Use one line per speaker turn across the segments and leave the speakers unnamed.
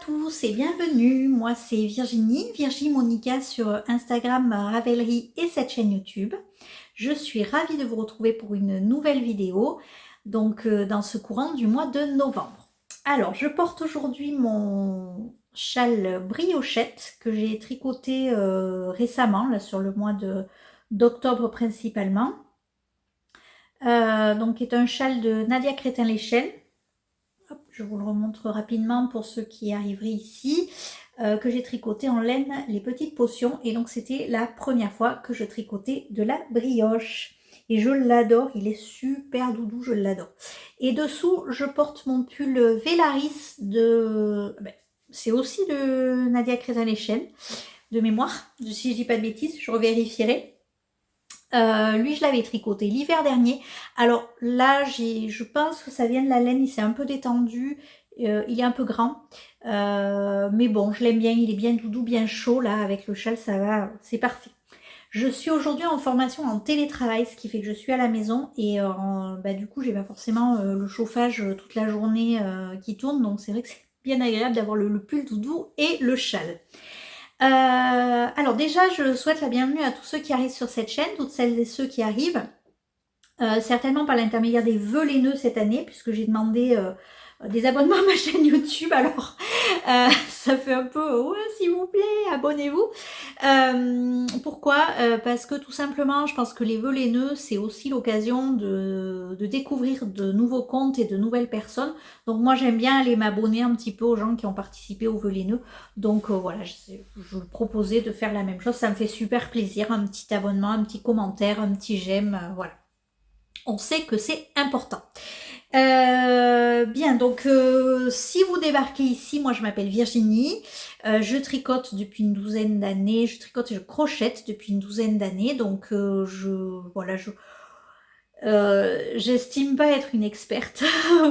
tous et bienvenue, moi c'est Virginie Monica sur Instagram, Ravelry et cette chaîne YouTube. Je suis ravie de vous retrouver pour une nouvelle vidéo, donc dans ce courant du mois de novembre. Alors je porte aujourd'hui mon châle briochette que j'ai tricoté récemment, là sur le mois d'octobre principalement. Donc qui est un châle de Nadia Crétin-Léchelle. Je vous le remontre rapidement pour ceux qui arriveraient ici, que j'ai tricoté en laine les petites potions. Et donc c'était la première fois que je tricotais de la brioche. Et je l'adore, il est super doudou, je l'adore. Et dessous, je porte mon pull Vélaris de... c'est aussi de Nadia Crétin-Léchelle, de mémoire, si je dis pas de bêtises, je revérifierai. Lui, je l'avais tricoté l'hiver dernier. Alors là, je pense que ça vient de la laine, il s'est un peu détendu. Il est un peu grand. Mais bon, je l'aime bien, il est bien doudou, bien chaud. Là, avec le châle, ça va, c'est parfait. Je suis aujourd'hui en formation en télétravail, ce qui fait que je suis à la maison. Et du coup, j'ai pas forcément le chauffage toute la journée qui tourne. Donc c'est vrai que c'est bien agréable d'avoir le pull doudou et le châle. Alors déjà, je souhaite la bienvenue à tous ceux qui arrivent sur cette chaîne, toutes celles et ceux qui arrivent, certainement par l'intermédiaire des vœux laineux cette année, puisque j'ai demandé des abonnements à ma chaîne YouTube, alors ça fait un peu ouais s'il vous plaît abonnez-vous. Pourquoi parce que tout simplement je pense que les vœux laineux c'est aussi l'occasion de découvrir de nouveaux comptes et de nouvelles personnes, donc moi j'aime bien aller m'abonner un petit peu aux gens qui ont participé aux vœux laineux, donc voilà je proposais de faire la même chose, ça me fait super plaisir, un petit abonnement, un petit commentaire, un petit j'aime, voilà, on sait que c'est important. Bien, donc si vous débarquez ici, moi je m'appelle Virginie, je tricote depuis une douzaine d'années, je tricote et je crochette depuis une douzaine d'années, donc j'estime pas être une experte,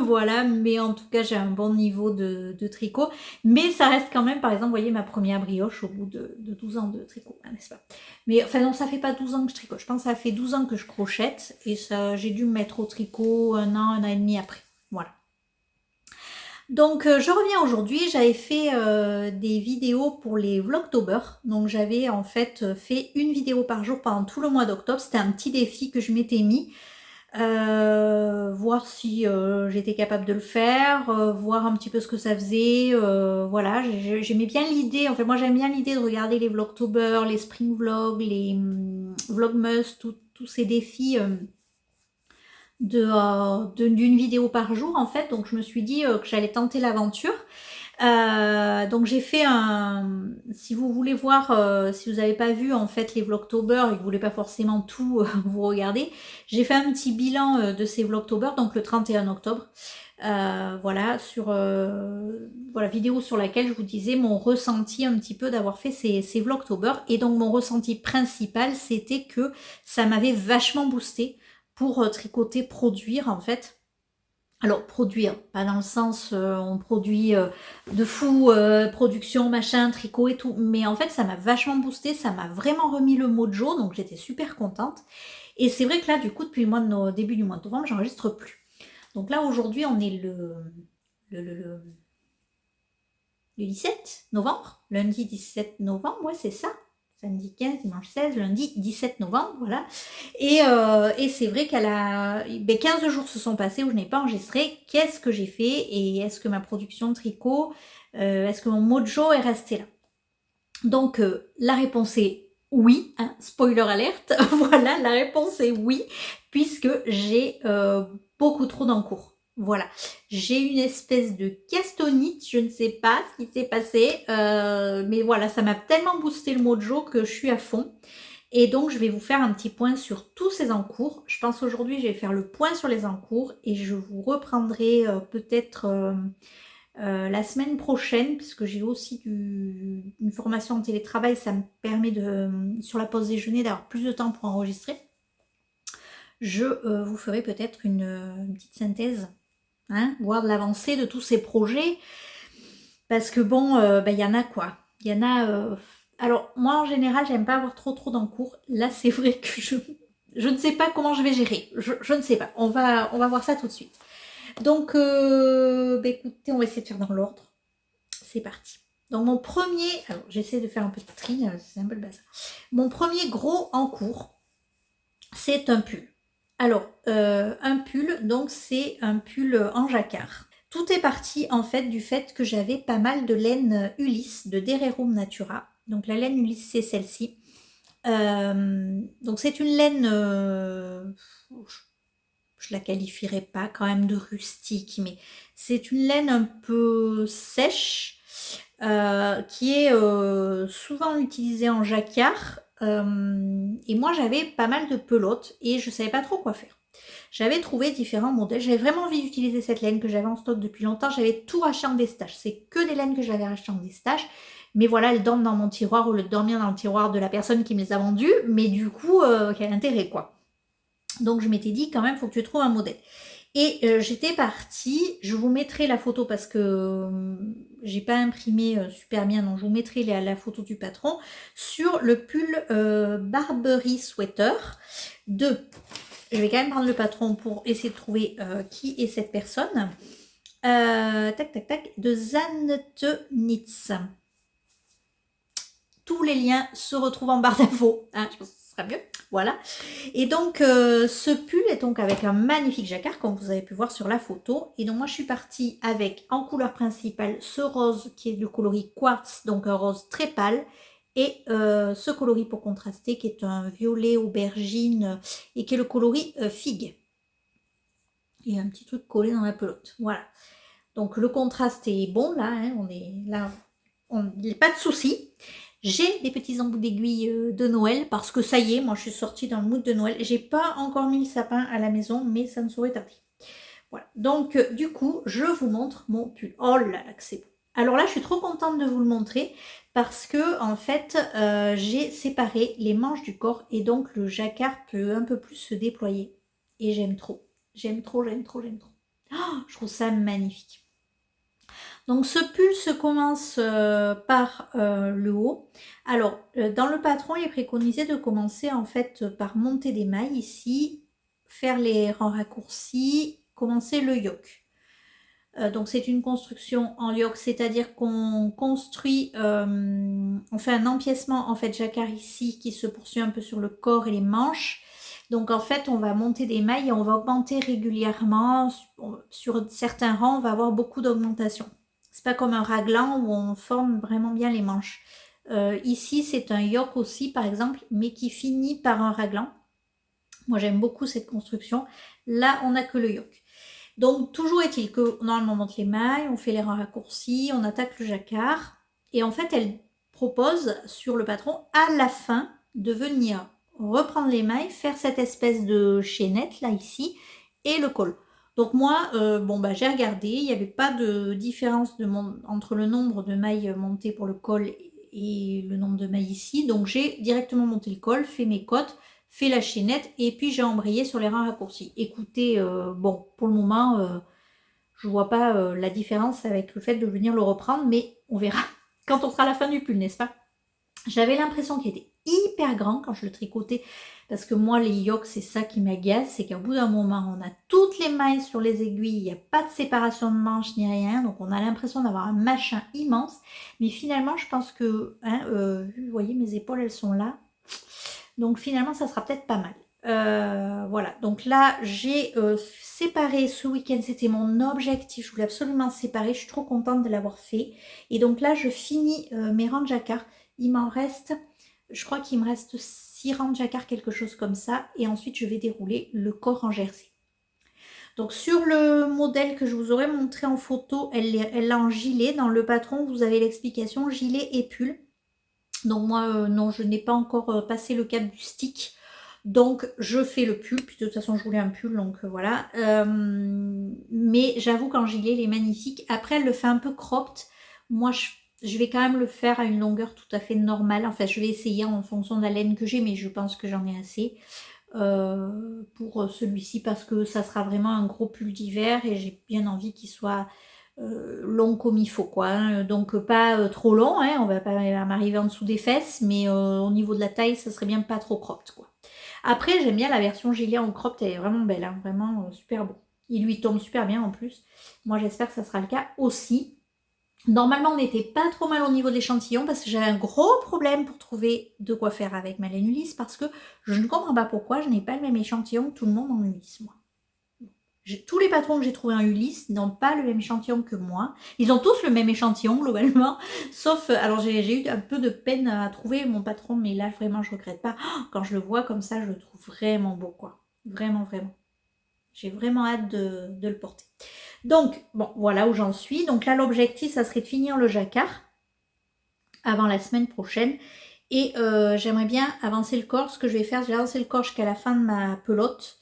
voilà, mais en tout cas j'ai un bon niveau de tricot, mais ça reste quand même, par exemple, vous voyez ma première brioche au bout de 12 ans de tricot, hein, n'est-ce pas? Mais enfin non, ça fait pas 12 ans que je tricote, je pense que ça fait 12 ans que je crochette, et ça, j'ai dû me mettre au tricot un an et demi après, voilà. Donc je reviens aujourd'hui, j'avais fait des vidéos pour les Vlogtober, donc j'avais en fait fait une vidéo par jour pendant tout le mois d'octobre, c'était un petit défi que je m'étais mis. Voir si j'étais capable de le faire, voir un petit peu ce que ça faisait, voilà, j'aimais bien l'idée, en fait moi j'aime bien l'idée de regarder les Vlogtober, les Spring Vlog, les Vlogmas, tous ces défis d'une vidéo par jour en fait, donc je me suis dit que j'allais tenter l'aventure. Donc j'ai fait si vous voulez voir, si vous n'avez pas vu en fait les Vlogtober et que vous voulez pas forcément tout vous regarder, j'ai fait un petit bilan de ces Vlogtober, donc le 31 octobre. Voilà, sur voilà, vidéo sur laquelle je vous disais mon ressenti un petit peu d'avoir fait ces Vlogtober. Et donc mon ressenti principal, c'était que ça m'avait vachement boosté pour tricoter, produire en fait. Alors produire, pas dans le sens on produit de fou, production, machin, tricot et tout, mais en fait ça m'a vachement boosté, ça m'a vraiment remis le mojo, donc j'étais super contente. Et c'est vrai que là du coup depuis le début du mois de novembre, j'enregistre plus. Donc là aujourd'hui on est le 17 novembre, lundi 17 novembre, ouais c'est ça. Samedi 15, dimanche 16, lundi 17 novembre, voilà. Et c'est vrai qu'elle a... 15 jours se sont passés où je n'ai pas enregistré. Qu'est-ce que j'ai fait? Et est-ce que ma production de tricot, est-ce que mon mojo est resté là? Donc la réponse est oui, hein, spoiler alerte, voilà, la réponse est oui, puisque j'ai beaucoup trop d'encours. Voilà, j'ai une espèce de castonite, je ne sais pas ce qui s'est passé, mais voilà, ça m'a tellement boosté le mojo que je suis à fond. Et donc je vais vous faire un petit point sur tous ces encours. Je pense aujourd'hui je vais faire le point sur les encours et je vous reprendrai peut-être la semaine prochaine, puisque j'ai aussi une formation en télétravail, ça me permet sur la pause déjeuner d'avoir plus de temps pour enregistrer. Je vous ferai peut-être une petite synthèse, hein, voir l'avancée de tous ces projets, parce que bon, il y en a quoi. Il y en a... alors moi en général, j'aime pas avoir trop d'encours. Là c'est vrai que je ne sais pas comment je vais gérer. Je ne sais pas. On va voir ça tout de suite. Donc, écoutez, on va essayer de faire dans l'ordre. c'est parti. Donc mon premier, alors j'essaie de faire un peu de tri, c'est un peu le bazar. Mon premier gros en cours, c'est un pull. Alors, un pull, donc c'est un pull en jacquard. Tout est parti en fait du fait que j'avais pas mal de laine Ulysse de Dererum Natura. Donc la laine Ulysse, c'est celle-ci. Donc c'est une laine, je la qualifierais pas quand même de rustique, mais c'est une laine un peu sèche qui est souvent utilisée en jacquard. Et moi j'avais pas mal de pelotes et je savais pas trop quoi faire. J'avais trouvé différents modèles. J'avais vraiment envie d'utiliser cette laine que j'avais en stock depuis longtemps. J'avais tout racheté en destage. C'est que des laines que j'avais rachetées en destage. Mais voilà, elles dorment dans mon tiroir au lieu de dormir dans le tiroir de la personne qui me les a vendues. Mais du coup, quel intérêt quoi. Donc je m'étais dit quand même, il faut que tu trouves un modèle. Et j'étais partie, je vous mettrai la photo parce que j'ai pas imprimé super bien, donc je vous mettrai la photo du patron sur le pull Barberie Sweater de, je vais quand même prendre le patron pour essayer de trouver qui est cette personne, tac tac tac, de Zante Knits. Tous les liens se retrouvent en barre d'infos, hein, je pense que ce sera mieux, voilà. Et donc ce pull est donc avec un magnifique jacquard comme vous avez pu voir sur la photo. Et donc moi je suis partie avec en couleur principale ce rose qui est le coloris quartz, donc un rose très pâle. Et ce coloris pour contraster qui est un violet aubergine et qui est le coloris figue. Et un petit truc collé dans la pelote, voilà. Donc le contraste est bon là, hein, on est là, il n'y a pas de souci. J'ai des petits embouts d'aiguilles de Noël parce que ça y est, moi je suis sortie dans le mood de Noël. J'ai pas encore mis le sapin à la maison, mais ça ne saurait tarder. Voilà, donc du coup, je vous montre mon pull. Oh là là, que c'est beau. Alors là, je suis trop contente de vous le montrer parce que en fait, j'ai séparé les manches du corps et donc le jacquard peut un peu plus se déployer. Et j'aime trop. J'aime trop, j'aime trop, j'aime trop. Oh, je trouve ça magnifique. Donc ce pull se commence par le haut. Alors dans le patron il est préconisé de commencer en fait par monter des mailles ici, faire les rangs raccourcis, commencer le yoke. Donc c'est une construction en yoke, c'est-à-dire qu'on construit, on fait un empiècement en fait jacquard ici qui se poursuit un peu sur le corps et les manches. Donc en fait on va monter des mailles et on va augmenter régulièrement. Sur certains rangs on va avoir beaucoup d'augmentation. C'est pas comme un raglan où on forme vraiment bien les manches. Ici c'est un yoke aussi par exemple, mais qui finit par un raglan. Moi j'aime beaucoup cette construction. Là on n'a que le yoke. Donc toujours est-il que normalement on monte les mailles, on fait les rangs raccourcis, on attaque le jacquard. Et en fait elle propose sur le patron à la fin de venir reprendre les mailles, faire cette espèce de chaînette là ici et le col. Donc moi, j'ai regardé, il n'y avait pas de différence entre le nombre de mailles montées pour le col et le nombre de mailles ici. Donc j'ai directement monté le col, fait mes côtes, fait la chaînette et puis j'ai embrayé sur les rangs raccourcis. Écoutez, pour le moment, je vois pas la différence avec le fait de venir le reprendre, mais on verra quand on sera à la fin du pull, n'est-ce pas? J'avais l'impression qu'il était hyper grand quand je le tricotais, parce que moi les yoks c'est ça qui m'agace, c'est qu'au bout d'un moment on a toutes les mailles sur les aiguilles, il n'y a pas de séparation de manches ni rien, donc on a l'impression d'avoir un machin immense, mais finalement je pense que, vous voyez mes épaules elles sont là, donc finalement ça sera peut-être pas mal. Voilà, donc là j'ai séparé ce week-end, c'était mon objectif, je voulais absolument séparer, je suis trop contente de l'avoir fait. Et donc là je finis mes rangs de jacquard, il m'en reste, je crois qu'il me reste 6 rangs de jacquard, quelque chose comme ça, et ensuite je vais dérouler le corps en jersey. Donc sur le modèle que je vous aurais montré en photo, elle l'a en gilet, dans le patron vous avez l'explication gilet et pull. Donc moi non, je n'ai pas encore passé le cap du stick. Donc je fais le pull, puis de toute façon je voulais un pull, donc voilà. Mais j'avoue qu'en gilet il est magnifique. Après elle le fait un peu cropped. Moi je vais quand même le faire à une longueur tout à fait normale. Enfin je vais essayer en fonction de la laine que j'ai, mais je pense que j'en ai assez pour celui-ci parce que ça sera vraiment un gros pull d'hiver et j'ai bien envie qu'il soit long comme il faut quoi, hein. Donc pas trop long, hein. On va pas m'arriver en dessous des fesses, mais au niveau de la taille ça serait bien pas trop cropped quoi. Après j'aime bien la version gilet en cropped, elle est vraiment belle, hein. Vraiment super beau, il lui tombe super bien en plus. Moi j'espère que ça sera le cas aussi. Normalement, on n'était pas trop mal au niveau de l'échantillon parce que j'avais un gros problème pour trouver de quoi faire avec ma laine Ulysse parce que je ne comprends pas pourquoi je n'ai pas le même échantillon que tout le monde en Ulysse, moi. Tous les patrons que j'ai trouvés en Ulysse n'ont pas le même échantillon que moi. Ils ont tous le même échantillon globalement, sauf, alors j'ai eu un peu de peine à trouver mon patron, mais là vraiment je regrette pas. Oh, quand je le vois comme ça, je le trouve vraiment beau, quoi. Vraiment, vraiment. J'ai vraiment hâte de le porter. Donc, bon, voilà où j'en suis. Donc là, l'objectif, ça serait de finir le jacquard avant la semaine prochaine. Et j'aimerais bien avancer le corps. Ce que je vais faire, je vais avancer le corps jusqu'à la fin de ma pelote.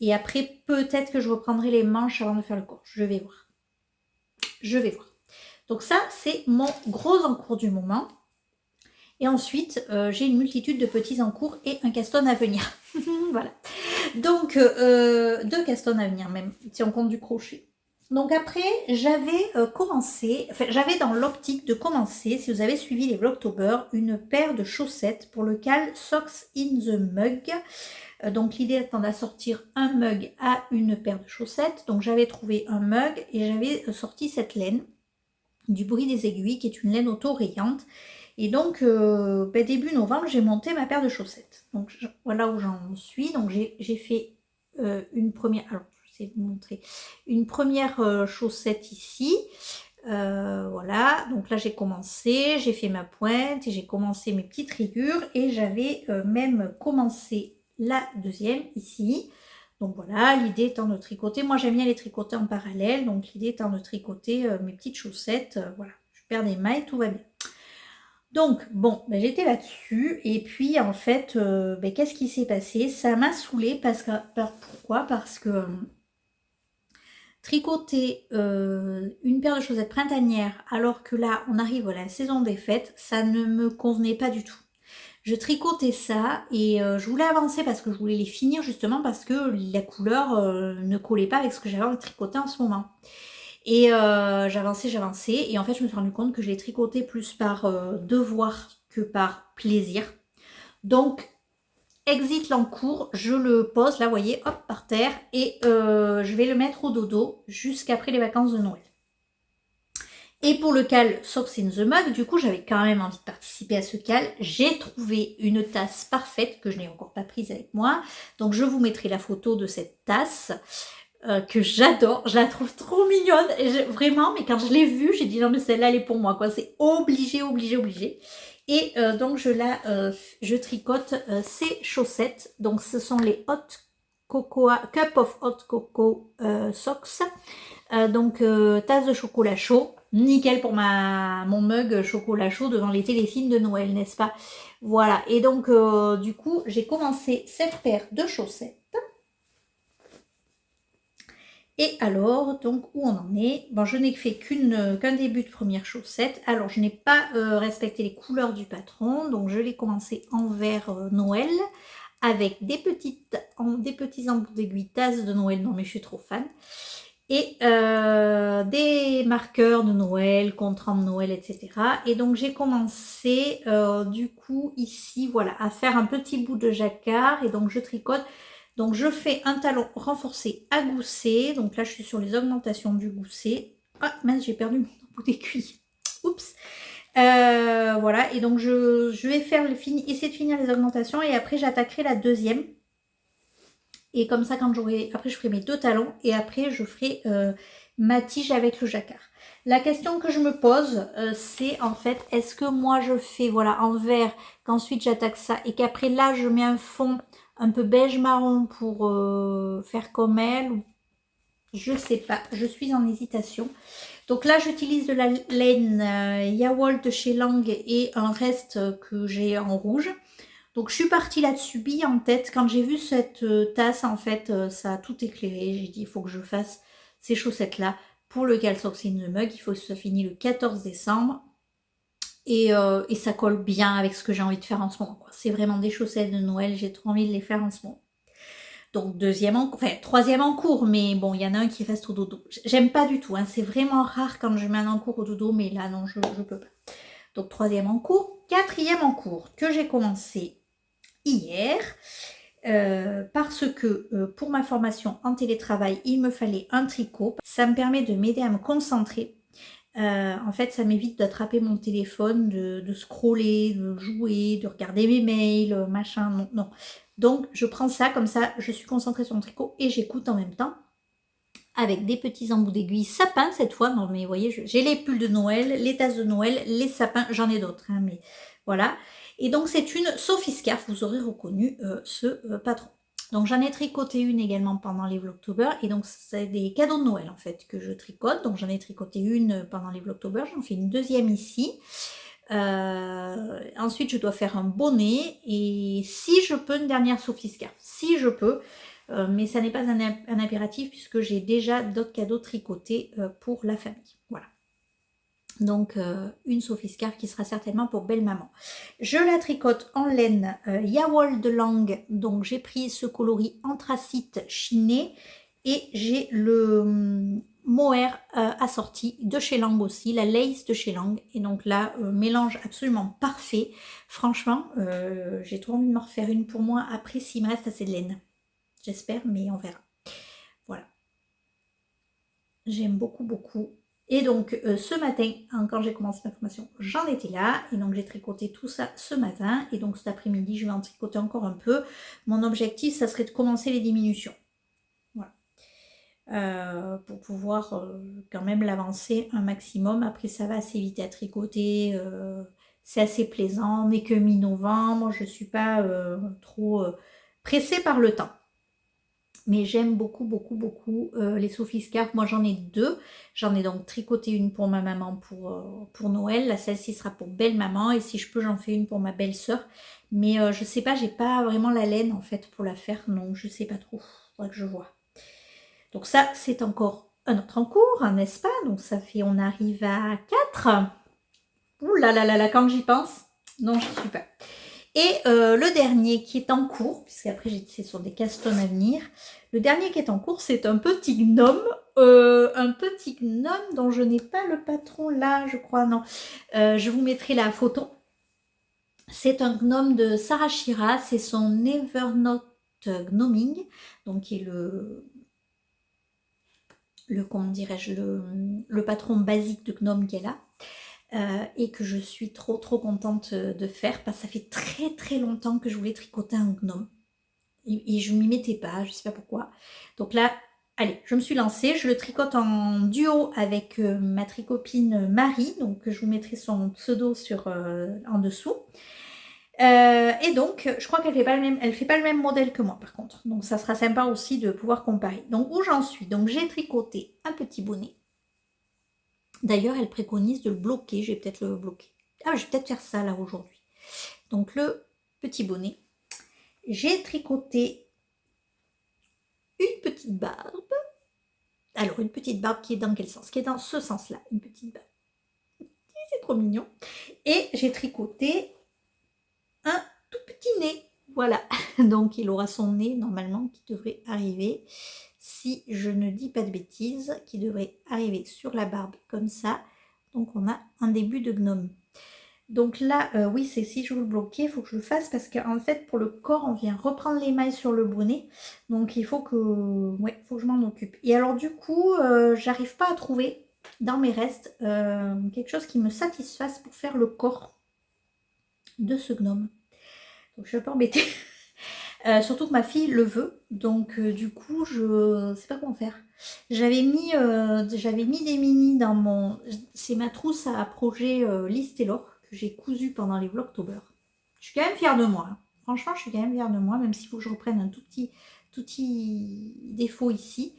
Et après, peut-être que je reprendrai les manches avant de faire le corps. Je vais voir. Je vais voir. Donc ça, c'est mon gros encours du moment. Et ensuite, j'ai une multitude de petits encours et un caston à venir. Voilà. Donc, deux castons à venir même, si on compte du crochet. Donc après, j'avais commencé, enfin j'avais dans l'optique de commencer, si vous avez suivi les Vlogtober, une paire de chaussettes pour le cal Socks in the Mug. Donc l'idée étant d'assortir un mug à une paire de chaussettes. Donc j'avais trouvé un mug et j'avais sorti cette laine du bruit des aiguilles qui est une laine auto-rayante. Et donc début novembre, j'ai monté ma paire de chaussettes. Donc voilà où j'en suis. Donc j'ai fait une première, alors je vais vous montrer, une première chaussette ici. Voilà, donc là j'ai commencé, j'ai fait ma pointe et j'ai commencé mes petites rayures et j'avais même commencé la deuxième ici. Donc voilà, l'idée étant de tricoter, moi j'aime bien les tricoter en parallèle, donc l'idée étant de tricoter mes petites chaussettes, voilà, je perds des mailles, tout va bien. Donc bon, j'étais là-dessus et puis en fait, qu'est-ce qui s'est passé? Ça m'a saoulée parce que, pourquoi? Parce que tricoter une paire de chaussettes printanières alors que là on arrive à la saison des fêtes, ça ne me convenait pas du tout. Je tricotais ça et je voulais avancer parce que je voulais les finir justement parce que la couleur ne collait pas avec ce que j'avais envie de tricoter en ce moment. Et j'avançais et en fait je me suis rendu compte que je les tricotais plus par devoir que par plaisir. Donc exit l'encours, je le pose là, vous voyez, hop, par terre et je vais le mettre au dodo jusqu'après les vacances de Noël. Et pour le cal Socks in the Mug, du coup, j'avais quand même envie de participer à ce cal. J'ai trouvé une tasse parfaite que je n'ai encore pas prise avec moi. Donc, je vous mettrai la photo de cette tasse que j'adore. Je la trouve trop mignonne. Et vraiment, mais quand je l'ai vue, j'ai dit non, mais celle-là, elle est pour moi, quoi. C'est obligé, obligé, obligé. Et donc, je tricote ces chaussettes. Donc, ce sont les Cup of Hot Cocoa Socks. Tasse de chocolat chaud. Nickel pour mon mug chocolat chaud devant les téléfilms de Noël, n'est-ce pas? Voilà. Et donc, du coup, j'ai commencé cette paire de chaussettes. Et alors, donc, où on en est? Bon, je n'ai fait qu'un début de première chaussette. Alors, je n'ai pas respecté les couleurs du patron. Donc, je l'ai commencé en vert Noël avec des petits embouts d'aiguille tasse de Noël. Non, mais je suis trop fan. Et des marqueurs de Noël, contrant de Noël, etc. Et donc j'ai commencé du coup ici, voilà, à faire un petit bout de jacquard et donc je tricote. Donc je fais un talon renforcé à gousset. Donc là je suis sur les augmentations du gousset. Ah mince, j'ai perdu mon bout d'aiguille. Oups. Voilà, et donc je vais essayer de finir les augmentations et après j'attaquerai la deuxième. Et comme ça, après je ferai mes deux talons et après je ferai ma tige avec le jacquard. La question que je me pose, c'est en fait, est-ce que moi je fais voilà en vert, qu'ensuite j'attaque ça et qu'après là je mets un fond un peu beige marron pour faire comme elle, je sais pas, je suis en hésitation. Donc là j'utilise de la laine Yawol de chez Lang et un reste que j'ai en rouge. Donc je suis partie là-dessus, bille en tête. Quand j'ai vu cette tasse, en fait, ça a tout éclairé. J'ai dit, il faut que je fasse ces chaussettes-là pour le Cal Socks in the Mug. Il faut que ça finisse le 14 décembre. Et ça colle bien avec ce que j'ai envie de faire en ce moment. C'est vraiment des chaussettes de Noël. J'ai trop envie de les faire en ce moment. Donc troisième en cours, mais bon, il y en a un qui reste au dodo. J'aime pas du tout, hein. C'est vraiment rare quand je mets un en cours au dodo, mais là, non, je peux pas. Donc troisième en cours. Quatrième en cours que j'ai commencé hier parce que pour ma formation en télétravail, il me fallait un tricot. Ça me permet de m'aider à me concentrer. En fait, ça m'évite d'attraper mon téléphone, de scroller, de jouer, de regarder mes mails, machin, non, non. Donc, je prends ça, comme ça, je suis concentrée sur mon tricot et j'écoute en même temps avec des petits embouts d'aiguilles sapins cette fois. Non, mais vous voyez, j'ai les pulls de Noël, les tasses de Noël, les sapins, j'en ai d'autres, hein, mais voilà. Et donc, c'est une Sophie Scarf, vous aurez reconnu ce patron. Donc, j'en ai tricoté une également pendant les Vlogtober, et donc, c'est des cadeaux de Noël, en fait, que je tricote. Donc, j'en ai tricoté une pendant les Vlogtober, j'en fais une deuxième ici. Ensuite, je dois faire un bonnet, et si je peux, une dernière Sophie Scarf, si je peux, mais ça n'est pas un impératif puisque j'ai déjà d'autres cadeaux tricotés pour la famille. Voilà. Donc une Sophie Scarf qui sera certainement pour belle maman. Je la tricote en laine Yawol de Lang. Donc j'ai pris ce coloris anthracite chiné et j'ai le mohair assorti de chez Lang aussi, la lace de chez Lang. Et donc là, mélange absolument parfait. Franchement, j'ai trop envie de me refaire une pour moi après s'il me reste assez de laine. J'espère, mais on verra. Voilà. J'aime beaucoup, beaucoup. Et donc, ce matin, quand j'ai commencé ma formation, j'en étais là. Et donc, j'ai tricoté tout ça ce matin. Et donc, cet après-midi, je vais en tricoter encore un peu. Mon objectif, ça serait de commencer les diminutions. Voilà. Pour pouvoir quand même l'avancer un maximum. Après, ça va assez vite à tricoter. C'est assez plaisant. On n'est que mi-novembre. Je ne suis pas trop pressée par le temps. Mais j'aime beaucoup, beaucoup, beaucoup les Sophie Scarf. Moi, j'en ai deux. J'en ai donc tricoté une pour ma maman pour Noël. Là, celle-ci sera pour belle maman. Et si je peux, j'en fais une pour ma belle-sœur. Mais je sais pas, j'ai pas vraiment la laine, en fait, pour la faire. Non, je sais pas trop. Faudra que je vois. Donc ça, c'est encore un autre en cours, n'est-ce pas? Donc ça fait, on arrive à 4. Ouh là là là là, quand j'y pense. Non, je suis pas. Et le dernier qui est en cours, puisqu'après c'est sur des castones à venir, le dernier qui est en cours, c'est un petit gnome dont je n'ai pas le patron là, je crois, non. Je vous mettrai la photo. C'est un gnome de Sarah Shira, c'est son Evernote Gnoming, donc qui est comment dirais-je, le patron basique de gnome qu'elle a. Et que je suis trop contente de faire parce que ça fait très longtemps que je voulais tricoter un gnome et je m'y mettais pas, je sais pas pourquoi. Donc là, allez, je me suis lancée, je le tricote en duo avec ma tricopine Marie, donc je vous mettrai son pseudo en dessous. Et donc, je crois qu'elle fait pas le même modèle que moi par contre. Donc ça sera sympa aussi de pouvoir comparer. Donc où j'en suis? Donc j'ai tricoté un petit bonnet. D'ailleurs, elle préconise de le bloquer. Je vais peut-être le bloquer. Ah, je vais peut-être faire ça là aujourd'hui. Donc le petit bonnet. J'ai tricoté une petite barbe. Alors, une petite barbe qui est dans quel sens? Qui est dans ce sens-là. Une petite barbe. C'est trop mignon. Et j'ai tricoté un tout petit nez. Voilà. Donc, il aura son nez, normalement, qui devrait arriver, si je ne dis pas de bêtises, qui devrait arriver sur la barbe, comme ça. Donc, on a un début de gnome. Donc là, oui, c'est si je veux le bloquer, il faut que je le fasse parce qu'en fait, pour le corps, on vient reprendre les mailles sur le bonnet. Donc il faut que, ouais, faut que je m'en occupe. Et alors du coup, j'arrive pas à trouver dans mes restes quelque chose qui me satisfasse pour faire le corps de ce gnome. Donc je suis un peu embêtée. Surtout que ma fille le veut. Donc du coup, je sais pas comment faire. J'avais mis des mini dans mon... C'est ma trousse à projet Listelor que j'ai cousu pendant les Vlogtober. Je suis quand même fière de moi. Hein. Franchement, je suis quand même fière de moi, même s'il faut que je reprenne un tout petit défaut ici.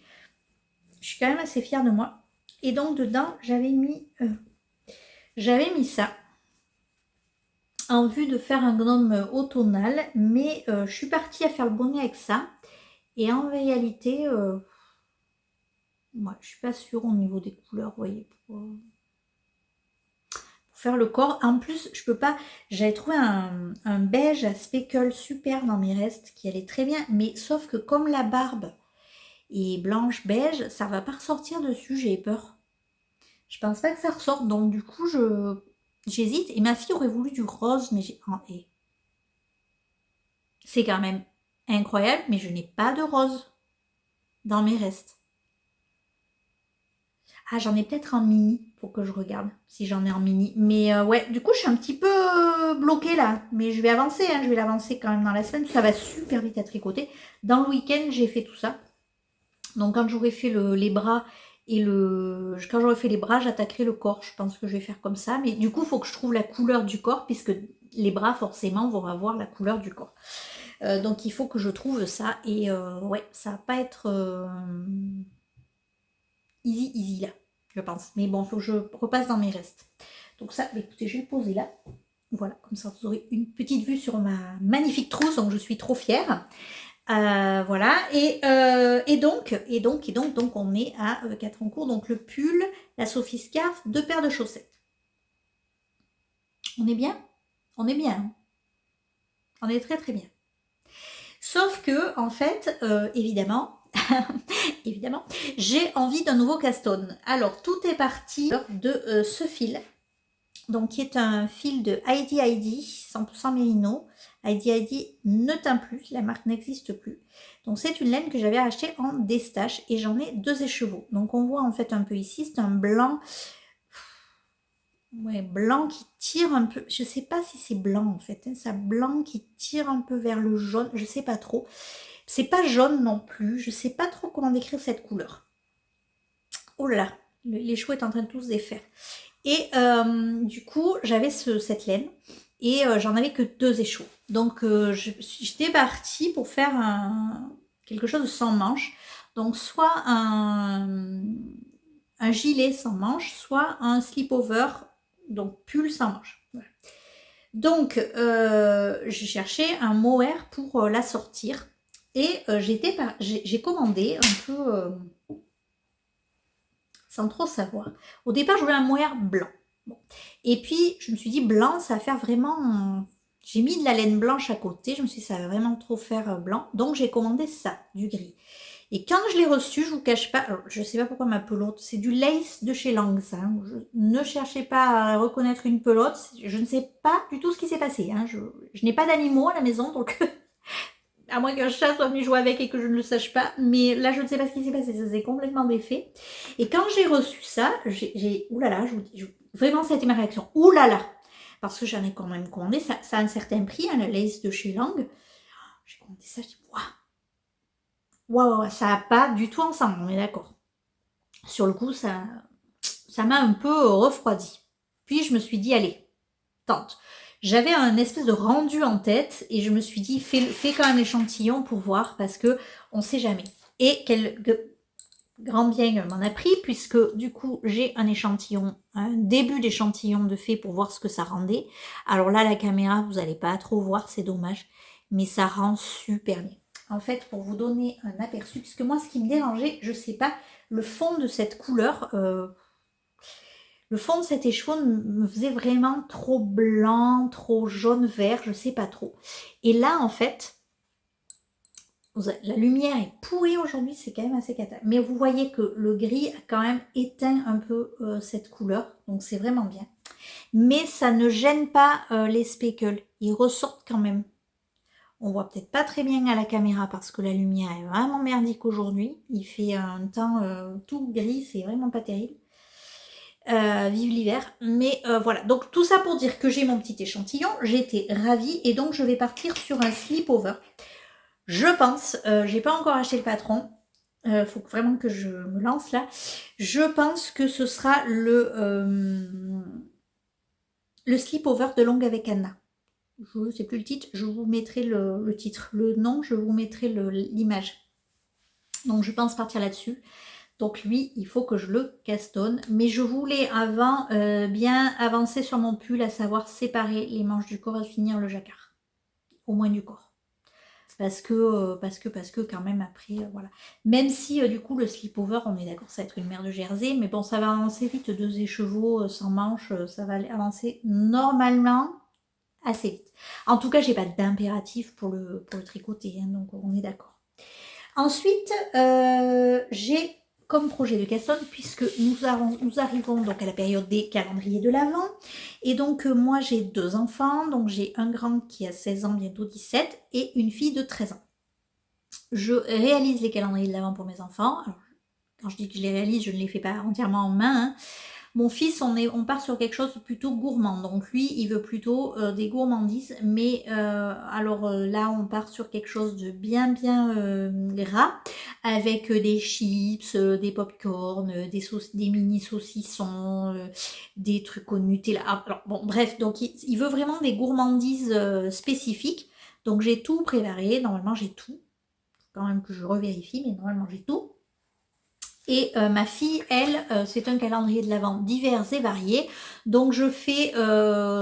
Je suis quand même assez fière de moi. Et donc dedans, j'avais mis ça en vue de faire un gnome automnal, mais je suis partie à faire le bonnet avec ça. Et en réalité, moi, je suis pas sûre au niveau des couleurs, vous voyez, pour faire le corps. En plus, je peux pas. J'avais trouvé un beige à speckle super dans mes restes qui allait très bien, mais sauf que comme la barbe est blanche beige, ça va pas ressortir dessus. J'ai peur. Je pense pas que ça ressorte, donc du coup, j'hésite. Et ma fille aurait voulu du rose, mais c'est quand même incroyable, mais je n'ai pas de rose dans mes restes. Ah, j'en ai peut-être en mini, faut que je regarde si j'en ai en mini. Mais ouais, du coup, je suis un petit peu bloquée là. Mais je vais avancer, hein, je vais l'avancer quand même dans la semaine. Ça va super vite à tricoter. Dans le week-end, j'ai fait tout ça. Donc quand j'aurai fait les bras et quand j'aurai fait les bras, j'attaquerai le corps. Je pense que je vais faire comme ça. Mais du coup, il faut que je trouve la couleur du corps puisque les bras, forcément, vont avoir la couleur du corps. Donc il faut que je trouve ça. Et ouais, ça va pas être easy easy là, je pense. Mais bon, il faut que je repasse dans mes restes. Donc ça, écoutez, je vais le poser là. Voilà, comme ça vous aurez une petite vue sur ma magnifique trousse, donc je suis trop fière. Voilà, donc on est à 4 en cours. Donc le pull, la Sophie Scarf, 2 paires de chaussettes. On est bien? On est bien. Hein, on est très très bien. Sauf que, en fait, évidemment, évidemment, j'ai envie d'un nouveau castone. Alors, tout est parti de ce fil. Donc, qui est un fil de Heidi Heidi, 100% mérino. Heidi Heidi ne teint plus, la marque n'existe plus. Donc, c'est une laine que j'avais achetée en destache et j'en ai 2 écheveaux. Donc, on voit en fait un peu ici, c'est un blanc, ouais, blanc qui tire un peu. Je sais pas si c'est blanc en fait, hein, ça blanc qui tire un peu vers le jaune, je sais pas trop. C'est pas jaune non plus, je sais pas trop comment décrire cette couleur. Oh là là, les cheveux est en train de tous se défaire. Et du coup, j'avais cette laine et j'en avais que 2 échos. Donc j'étais partie pour faire quelque chose de sans manche. Donc soit un gilet sans manche, soit un slip-over, donc pull sans manche. Voilà. Donc j'ai cherché un mohair pour la sortir et j'ai commandé un peu sans trop savoir. Au départ, je voulais un mohair blanc. Bon. Et puis, je me suis dit, blanc, ça va faire vraiment... J'ai mis de la laine blanche à côté. Je me suis dit, ça va vraiment trop faire blanc. Donc, j'ai commandé ça, du gris. Et quand je l'ai reçu, je vous cache pas... Alors, je sais pas pourquoi ma pelote... C'est du lace de chez Lang, ça. Hein. Ne cherchez pas à reconnaître une pelote. Je ne sais pas du tout ce qui s'est passé. Hein. Je n'ai pas d'animaux à la maison, donc... à moins qu'un chat soit venu jouer avec et que je ne le sache pas. Mais là, je ne sais pas ce qui s'est passé. Ça s'est complètement défait. Et quand j'ai reçu ça, oulala, je vous dis, vraiment, ça a été ma réaction. Oulala. Parce que j'en ai quand même commandé. Ça a un certain prix, hein, la lace de chez Lang. J'ai commandé ça, je dis, waouh, ça n'a pas du tout ensemble, on est d'accord. Sur le coup, ça m'a un peu refroidi. Puis je me suis dit, allez, tente. J'avais un espèce de rendu en tête et je me suis dit, fais quand même l'échantillon pour voir parce que on sait jamais. Et quel grand bien m'en a pris puisque du coup j'ai un échantillon, un début d'échantillon de fait pour voir ce que ça rendait. Alors là, la caméra, vous n'allez pas trop voir, c'est dommage, mais ça rend super bien. En fait, pour vous donner un aperçu, puisque moi, ce qui me dérangeait, je sais pas, le fond de cette couleur, le fond de cet écheveau me faisait vraiment trop blanc, trop jaune-vert, je sais pas trop. Et là, en fait, la lumière est pourrie aujourd'hui, c'est quand même assez cata. Mais vous voyez que le gris a quand même éteint un peu cette couleur, donc c'est vraiment bien. Mais ça ne gêne pas les speckles, ils ressortent quand même. On voit peut-être pas très bien à la caméra parce que la lumière est vraiment merdique aujourd'hui. Il fait un temps tout gris, c'est vraiment pas terrible. Vive l'hiver. Mais voilà, donc tout ça pour dire que j'ai mon petit échantillon. J'ai été ravie et donc je vais partir sur un slip-over. Je pense, j'ai pas encore acheté le patron. Faut vraiment que je me lance là. Je pense que ce sera le slip-over de Longue avec Anna. Je ne sais plus le titre, je vous mettrai le titre. Le nom, je vous mettrai l'image. Donc je pense partir là-dessus. Donc lui, il faut que je le castonne. Mais je voulais avant bien avancer sur mon pull, à savoir séparer les manches du corps et finir le jacquard. Au moins du corps. Parce que quand même après, voilà. Même si du coup le slip-over, on est d'accord, ça va être une mère de Jersey. Mais bon, ça va avancer vite, 2 écheveaux sans manches, ça va avancer normalement assez vite. En tout cas, j'ai pas d'impératif pour le tricoter, hein, donc on est d'accord. Ensuite, j'ai comme projet de castonne, puisque nous arrivons donc à la période des calendriers de l'Avent, et donc moi j'ai 2 enfants, donc j'ai un grand qui a 16 ans, bientôt 17, et une fille de 13 ans. Je réalise les calendriers de l'Avent pour mes enfants. Alors, quand je dis que je les réalise, je ne les fais pas entièrement en main, hein. Mon fils, on part sur quelque chose de plutôt gourmand. Donc lui, il veut plutôt des gourmandises. Mais là, on part sur quelque chose de bien gras. Avec des chips, des pop-corn, des mini saucissons, des trucs au Nutella. Alors bon, bref, donc il veut vraiment des gourmandises spécifiques. Donc j'ai tout préparé. Normalement, j'ai tout. Quand même que je revérifie, mais normalement, j'ai tout. Et ma fille, elle, c'est un calendrier de l'Avent divers et variés. Donc je fais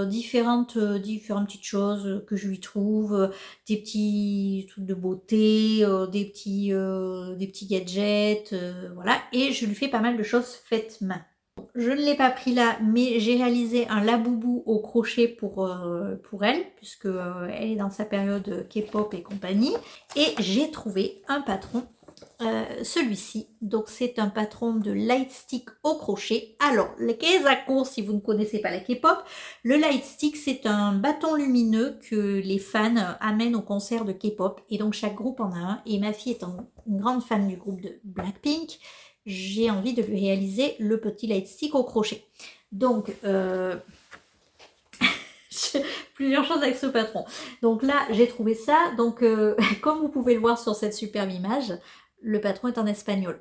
différentes petites choses que je lui trouve, des petits trucs de beauté, des petits gadgets, voilà. Et je lui fais pas mal de choses faites main. Je ne l'ai pas pris là, mais j'ai réalisé un laboubou au crochet pour elle, puisque elle est dans sa période K-pop et compagnie. Et j'ai trouvé un patron. Celui-ci, donc c'est un patron de light stick au crochet. Alors, le Kezako, si vous ne connaissez pas la K-pop, le light stick c'est un bâton lumineux que les fans amènent au concert de K-pop et donc chaque groupe en a un. Et ma fille étant une grande fan du groupe de Blackpink, j'ai envie de lui réaliser le petit light stick au crochet. Donc, plusieurs choses avec ce patron. Donc là, j'ai trouvé ça. Donc, comme vous pouvez le voir sur cette superbe image, le patron est en espagnol.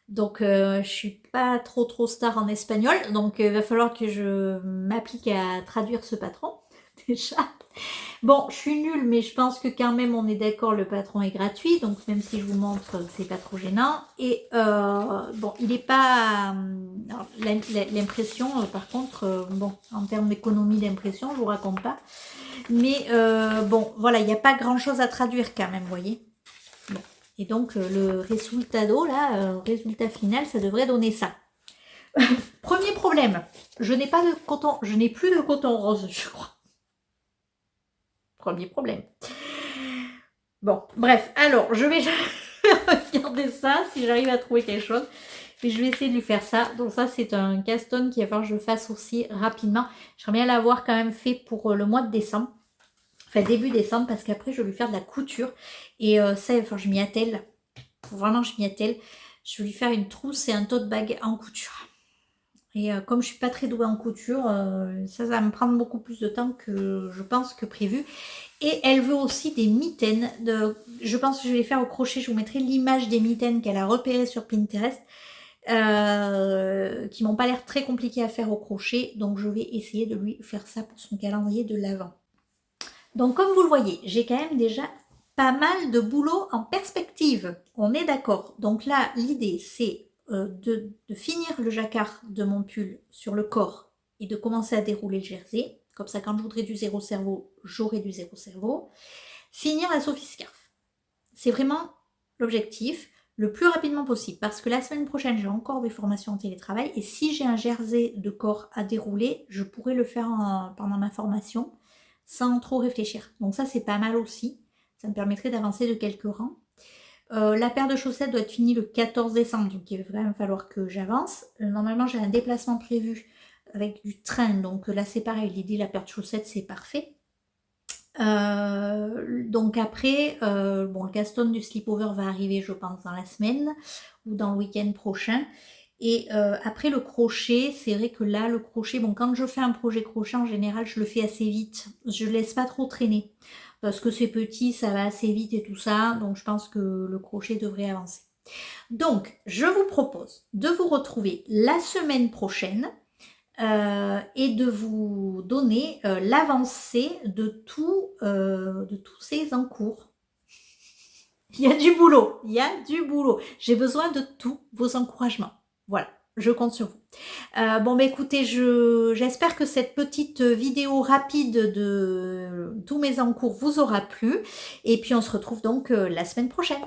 Donc, je suis pas trop star en espagnol. Donc, il va falloir que je m'applique à traduire ce patron, déjà. Bon, je suis nulle, mais je pense que quand même, on est d'accord, le patron est gratuit. Donc, même si je vous montre, c'est pas trop gênant. Et, bon, il n'est pas... l'impression, par contre, bon, en termes d'économie d'impression, je vous raconte pas. Mais, bon, voilà, il n'y a pas grand-chose à traduire quand même, vous voyez. Bon. Et donc, le résultado, là, résultat final, ça devrait donner ça. Premier problème, je n'ai pas de coton, je n'ai plus de coton rose, je crois. Premier problème. Bon, bref, alors, je vais regarder ça, si j'arrive à trouver quelque chose. Mais je vais essayer de lui faire ça. Donc ça, c'est un caston qu'il va falloir que je fasse aussi rapidement. J'aimerais bien l'avoir quand même fait pour le mois de décembre. Enfin, début décembre, parce qu'après, je vais lui faire de la couture. Et ça, enfin, je m'y attelle. Vraiment, je m'y attelle. Je vais lui faire une trousse et un tote bag en couture. Et comme je suis pas très douée en couture, ça va me prendre beaucoup plus de temps que je pense que prévu. Et elle veut aussi des mitaines. Je pense que je vais les faire au crochet. Je vous mettrai l'image des mitaines qu'elle a repérées sur Pinterest. Qui m'ont pas l'air très compliquées à faire au crochet. Donc je vais essayer de lui faire ça pour son calendrier de l'Avent. Donc comme vous le voyez, j'ai quand même déjà pas mal de boulot en perspective. On est d'accord. Donc là, l'idée c'est de finir le jacquard de mon pull sur le corps et de commencer à dérouler le jersey. Comme ça, quand je voudrais du zéro cerveau, j'aurai du zéro cerveau. Finir la Sophie Scarf. C'est vraiment l'objectif le plus rapidement possible. Parce que la semaine prochaine, j'ai encore des formations en télétravail. Et si j'ai un jersey de corps à dérouler, je pourrais le faire pendant ma formation sans trop réfléchir. Donc ça, c'est pas mal aussi. Ça me permettrait d'avancer de quelques rangs. La paire de chaussettes doit être finie le 14 décembre, donc il va quand même falloir que j'avance. Normalement, j'ai un déplacement prévu avec du train, donc là, c'est pareil. L'idée, la paire de chaussettes, c'est parfait. Donc après, bon, le caston du slipover va arriver, je pense, dans la semaine ou dans le week-end prochain. Et après le crochet, c'est vrai que là, le crochet, bon, quand je fais un projet crochet, en général, je le fais assez vite. Je ne laisse pas trop traîner. Parce que c'est petit, ça va assez vite et tout ça. Donc, je pense que le crochet devrait avancer. Donc, je vous propose de vous retrouver la semaine prochaine et de vous donner l'avancée de tous ces encours. Il y a du boulot, il y a du boulot. J'ai besoin de tous vos encouragements. Voilà, je compte sur vous. Bon, bah écoutez, j'espère que cette petite vidéo rapide de tous mes encours vous aura plu. Et puis, on se retrouve donc la semaine prochaine.